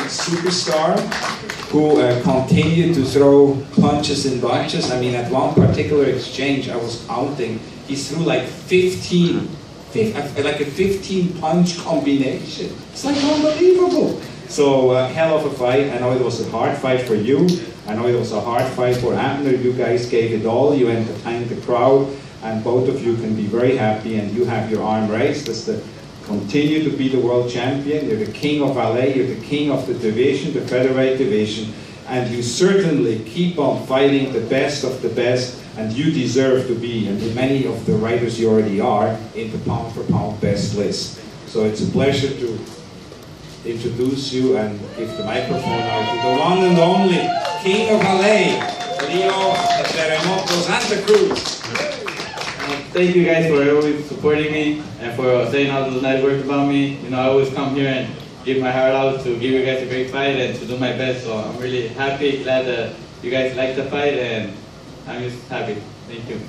superstar who continued to throw punches and bunches. I mean, at one particular exchange, I was counting, he threw like 15 punch combination. It's like unbelievable. So hell of a fight. I know it was a hard fight for you. I know it was a hard fight for Abner. You guys gave it all. You entertained the crowd, and both of you can be very happy. And you have your arm raised. Continue to be the world champion. You're the king of Valdez. You're the king of the division, the featherweight division, and you certainly keep on fighting the best of the best. And you deserve to be, and many of the writers you already are, in the pound for pound best list. So it's a pleasure to introduce you and give the microphone now to the one and only King of Valdez, Rio Terremoto Santa Cruz. Thank you guys for always supporting me and for saying all those nice words about me. You know, I always come here and give my heart out to give you guys a great fight and to do my best. So I'm really happy, glad that you guys like the fight, and I'm just happy. Thank you.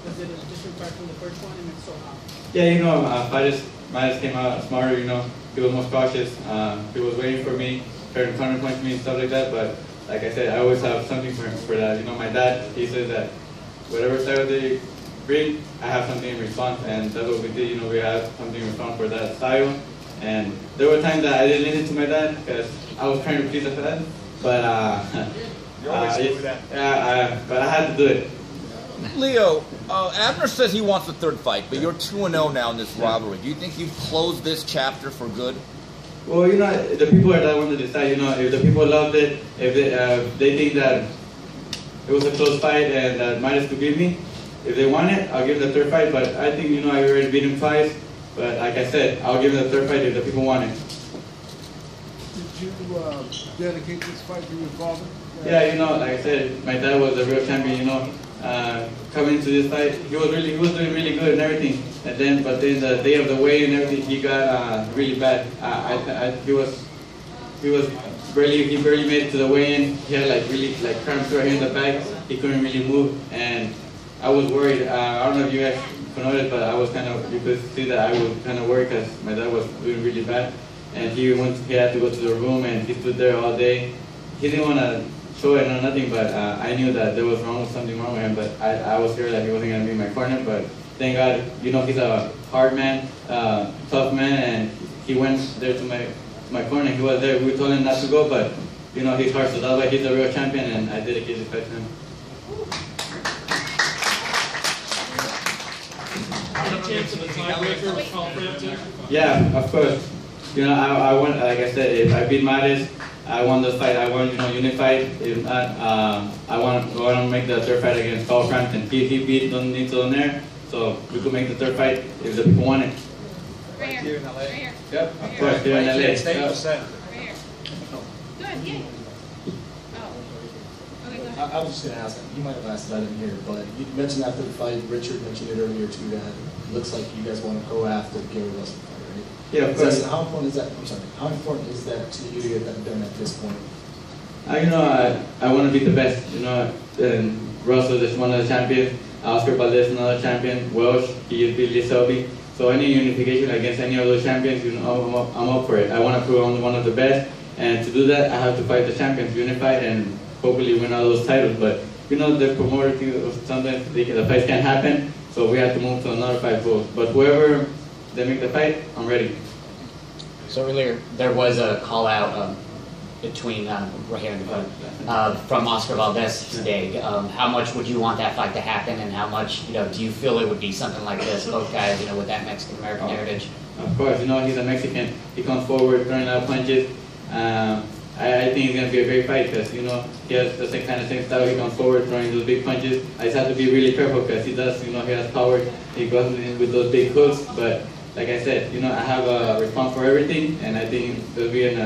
Was it a different fight from the first one, and it's so hot? Yeah, you know, Valdez came out smarter. You know, he was more cautious. He was waiting for me, trying to counterpunch me and stuff like that. But like I said, I always have something for that. You know, my dad, he says that whatever style they bring, I have something in response, and that's what we did. You know, we have something in response for that style. And there were times that I didn't listen to my dad because I was trying to please the fans, but but I had to do it. Leo, Abner says he wants a third fight, but you're 2-0 now in this rivalry. Do you think you've closed this chapter for good? Well, you know, the people are that one to decide. You know, if the people loved it, if they think that it was a close fight and that Midas could beat me, if they want it, I'll give him the third fight. But I think, you know, I already beat him twice. But like I said, I'll give him the third fight if the people want it. Did you dedicate this fight to your father? Yeah, you know, like I said, my dad was a real champion. You know, coming into this fight, he was doing really good and everything. But then the day of the weigh and everything, he got really bad. He barely made it to the weigh-in. He had really cramps right here in the back. He couldn't really move, and I was worried. I don't know if you guys noticed, but I was you could see that I was kind of worried because my dad was doing really bad, and he had to go to the room, and he stood there all day. He didn't want to show it or nothing, but I knew that there was something wrong with him. But I was scared that he wasn't going to be in my corner. But thank God, you know, he's a hard man, tough man, and he went there to my corner. He was there. We told him not to go, but you know, he's hard, so that's why he's a real champion, and I dedicated the fight to him. Chance of a tiebreaker? Yeah, of course. You know, I want, like I said, if I beat Midas, I won the fight. I want, you know, unified. If not, I want to make the third fight against Paul Frampton. He beat Don Nito there, so we could make the third fight if the people want it. Right here in LA. Right here. Yep, of course, here in LA. Right here. Good, yeah. I was just going to ask, you might have asked that in here, but you mentioned after the fight, Richard mentioned it earlier too, that it looks like you guys want to go after the Gary Russell fight, right? Yeah, of course. How important is that? I'm sorry. How important is that to you to get that done at this point? You know, I want to be the best. You know, and Russell is one of the champions. Oscar Valdez, another champion. Welsh, he just beat Lee Selby. So any unification against any of those champions, you know, I'm up for it. I want to prove I'm one of the best, and to do that, I have to fight the champions, unified, and hopefully win all those titles. But you know, the promoter sometimes the fights can't happen, so we have to move to another fight. But whoever they make the fight, I'm ready. So earlier there was a call out between right here in the front from Oscar Valdez today. How much would you want that fight to happen, and how much, you know, do you feel it would be something like this? Both guys, you know, with that Mexican American heritage. Of course, you know, he's a Mexican. He comes forward, throwing out punches. I think it's going to be a great fight because, you know, he has the same style. He comes forward, throwing those big punches. I just have to be really careful because he does, you know, he has power. He goes in with those big hooks. But like I said, you know, I have a response for everything, and I think it'll be an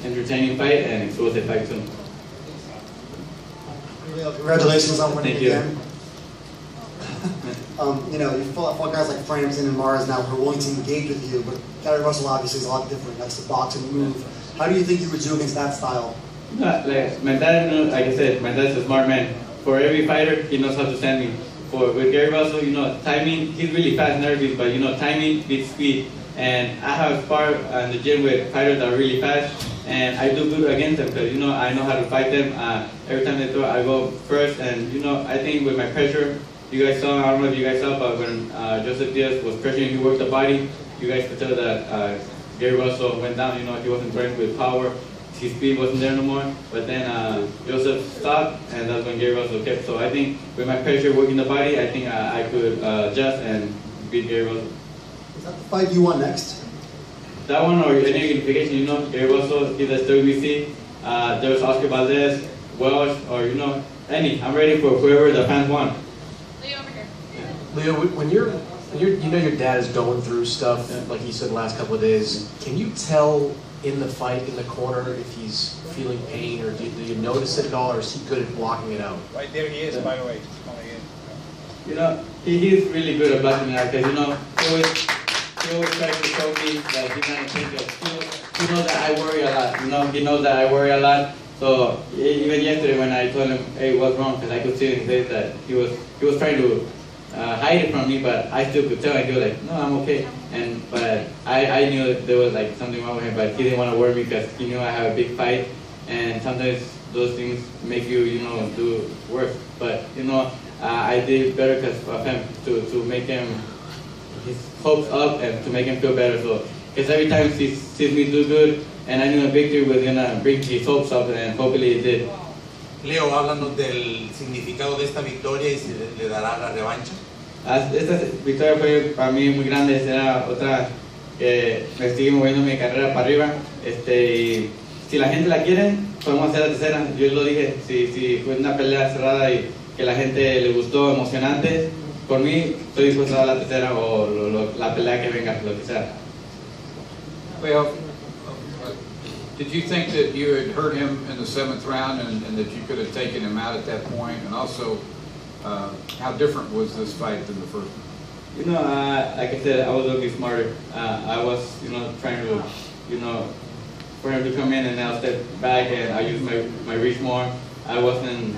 entertaining fight and explosive fight too. Congratulations on winning Thank again. You know, you fought guys like Frampton and Mars now who are willing to engage with you, but Gary Russell obviously is a lot different. That's the boxing move. How do you think you would do against that style? Like my dad, you know, like I said, my dad's a smart man. For every fighter, he knows how to stand me. With Gary Russell, you know, timing, he's really fast and everything, but you know, timing beats speed. And I have sparred in the gym with fighters that are really fast, and I do good against them because I know how to fight them. Every time they throw, I go first, and I think with my pressure, you guys saw. I don't know if you guys saw, but when Joseph Diaz was pressuring, he worked the body. You guys could tell that Gary Russell went down. He wasn't throwing with power. His speed wasn't there no more. But then Joseph stopped, and that's when Gary Russell kept. So I think with my pressure working the body, I think I could adjust and beat Gary Russell. Is that the fight you want next? That one or any unification, Gary Russell, he's a WBC. There's Oscar Valdez, Welsh, or any. I'm ready for whoever the fans want. Leo over here. Leo, when you're your dad is going through stuff, like you said the last couple of days, can you tell in the fight, in the corner, if he's feeling pain, or do you notice it at all, or is he good at blocking it out? Right there he is, by the way. Just coming in. He's really good at blocking it out because, he always tries to show me that he's not intentional. He knows that I worry a lot, he knows that I worry a lot. So even yesterday when I told him, hey, what's wrong? Because I could see in his face that he was trying to hide it from me, but I still could tell. I go like, no, I'm okay. But I knew there was like something wrong with him, but he didn't want to worry me because he knew I have a big fight, and sometimes those things make you, do worse. But I did better because of him to make him his hopes up and to make him feel better. So because every time he sees me do good, and I knew a victory was gonna bring his hopes up, and hopefully it did. Leo, háblanos del significado de esta victoria y si le dará la revancha. Esta victoria fue para mí muy grande, será otra que me sigue moviendo mi carrera para arriba. Y si la gente la quiere, podemos hacer la tercera. Yo lo dije, si fue una pelea cerrada y que la gente le gustó, emocionante, por mí estoy dispuesto a dar la tercera o la pelea que venga, lo que sea. Well, did you think that you had hurt him in the 7th round and that you could have taken him out at that point? And also, how different was this fight than the first one? Like I said, I was looking smarter. I was, trying to, for him to come in and I'll step back and I use my reach more. I wasn't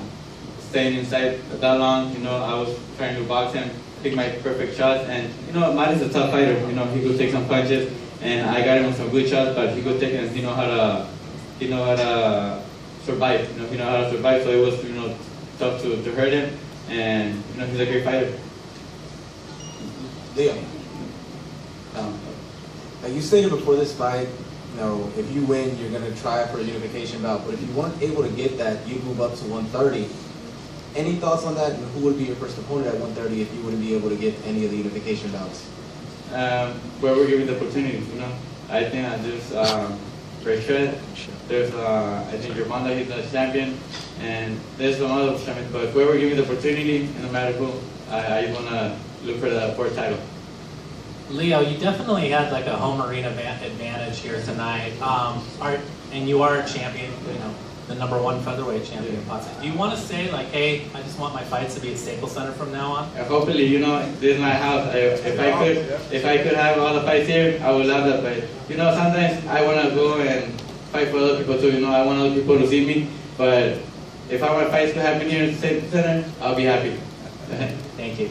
staying inside that long. I was trying to box him, pick my perfect shots. And, Matt is a tough fighter. He could take some punches. And I got him with some good shots, but he could take it and he know how to survive. He know how to survive, so it was tough to hurt him. And he's a great fighter. Leo, you stated before this fight, if you win, you're going to try for a unification bout. But if you weren't able to get that, you'd move up to 130. Any thoughts on that? And who would be your first opponent at 130 if you wouldn't be able to get any of the unification bouts? Where we're given the opportunities, I think there's Rashid, there's I think Germanda, he's the champion, and there's some other champions, but whoever gives me the opportunity, no matter who, I want to look for the 4th title. Leo, you definitely had like a home arena advantage here tonight, and you are a champion, the #1 featherweight champion. Do you want to say like, hey, I just want my fights to be at Staples Center from now on? Hopefully, this is my house. If I could have all the fights here, I would love that fight. Sometimes I want to go and fight for other people too. I want other people to see me. But if I want fights to happen here at Staples Center, I'll be happy. Thank you.